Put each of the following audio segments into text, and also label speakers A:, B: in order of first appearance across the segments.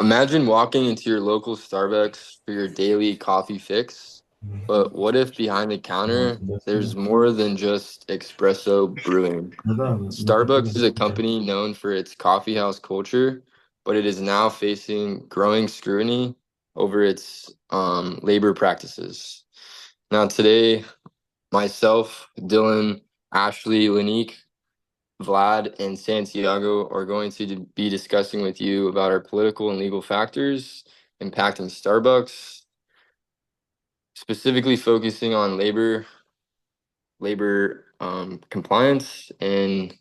A: Imagine walking into your local Starbucks for your daily coffee fix, but what if behind the counter there's more than just espresso brewing? Starbucks is a company known for its coffeehouse culture, but it is now facing growing scrutiny over its labor practices. Now, today, myself, Dylan, Ashley, Lanique, Vlad, and Santiago are going to be discussing with you about our political and legal factors impacting Starbucks, specifically focusing on labor compliance and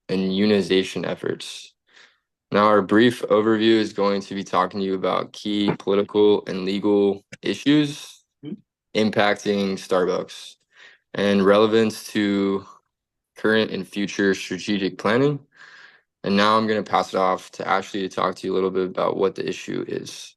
A: unionization efforts. Now, our brief overview is going to be talking to you about key political and legal issues impacting Starbucks and relevance to current and future strategic planning. And now I'm going to pass it off to Ashley to talk to you a little bit about what the issue is.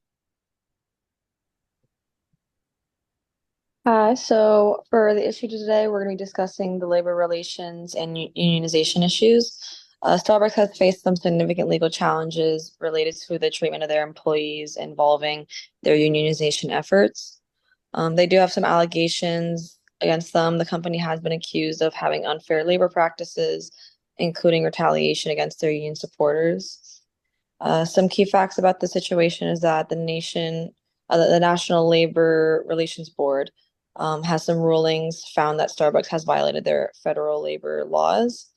B: Hi, so for the issue today, we're going to be discussing the labor relations and unionization issues. Starbucks has faced some significant legal challenges related to the treatment of their employees involving their unionization efforts. They do have some allegations against them. The company has been accused of having unfair labor practices, including retaliation against their union supporters. Some key facts about the situation is that the National Labor Relations Board has some rulings found that Starbucks has violated their federal labor laws.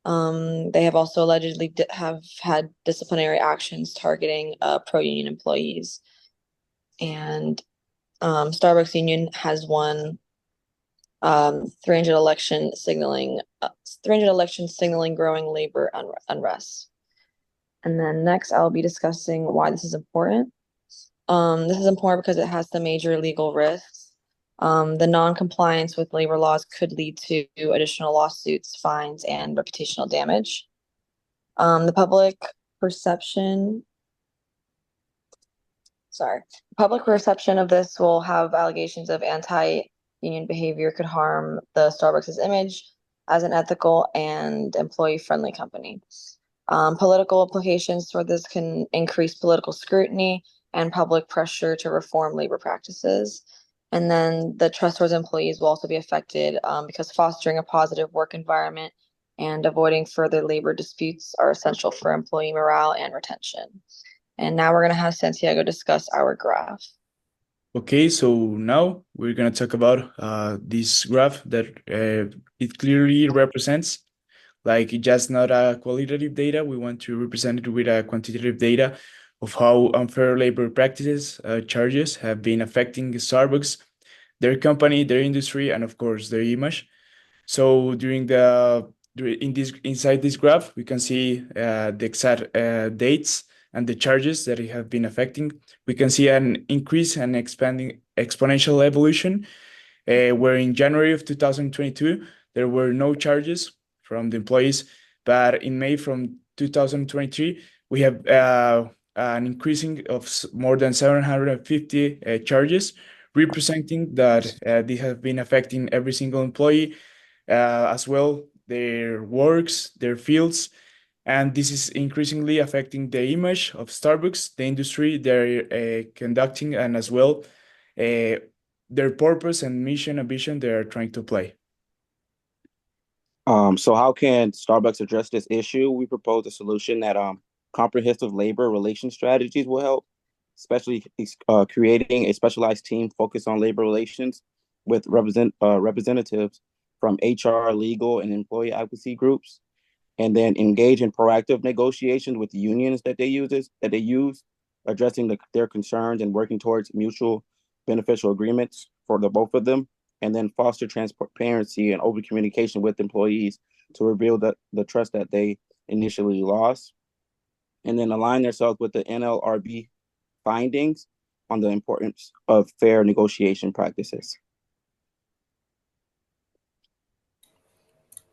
B: They have also allegedly have had disciplinary actions targeting pro-union employees. And Starbucks Union has won 300 elections signaling growing labor unrest. And then next, I'll be discussing why this is important. This is important because it has some major legal risks. The non-compliance with labor laws could lead to additional lawsuits, fines, and reputational damage. The perception, public perception of this will have allegations of anti-union behavior could harm the Starbucks' image as an ethical and employee-friendly company. Political implications for this can increase political scrutiny and public pressure to reform labor practices. And then the trust towards employees will also be affected because fostering a positive work environment and avoiding further labor disputes are essential for employee morale and retention. And now we're going to have Santiago discuss our graph.
C: Okay, so now we're going to talk about this graph that it clearly represents, like it's just not a qualitative data. We want to represent it with a quantitative data of how unfair labor practices, charges have been affecting Starbucks, their company, their industry, and of course their image. So inside this graph, we can see the exact dates and the charges that it have been affecting. We can see an increase and expanding exponential evolution, where in January of 2022 there were no charges from the employees, but in May from 2023 we have an increasing of more than 750 charges, representing that they have been affecting every single employee, as well their works, their fields, and this is increasingly affecting the image of Starbucks, the industry they're conducting, and as well their purpose and mission and vision they are trying to play.
D: So how can Starbucks address this issue? We propose a solution that comprehensive labor relations strategies will help, especially creating a specialized team focused on labor relations with representatives from HR, legal, and employee advocacy groups, and then engage in proactive negotiations with the unions that they use, addressing their concerns and working towards mutual beneficial agreements for the both of them, and then foster transparency and open communication with employees to reveal the trust that they initially lost, and then align themselves with the NLRB findings on the importance of fair negotiation practices.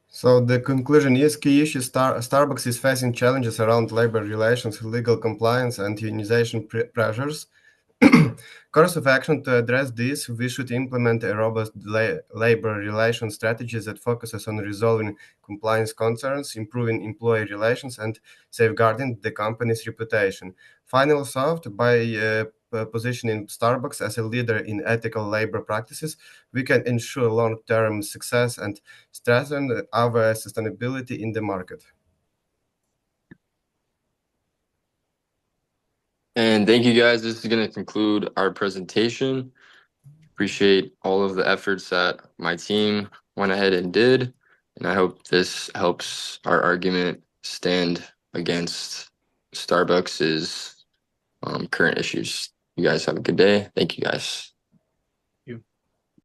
E: So the conclusion is key issue Starbucks is facing challenges around labor relations, legal compliance, and unionization pressures. Course of action to address this, we should implement a robust labor relations strategy that focuses on resolving compliance concerns, improving employee relations, and safeguarding the company's reputation. Final thought, by positioning Starbucks as a leader in ethical labor practices, we can ensure long-term success and strengthen our sustainability in the market.
A: And thank you guys. This is going to conclude our presentation. Appreciate all of the efforts that my team went ahead and did. And I hope this helps our argument stand against Starbucks's current issues. You guys have a good day. Thank you guys.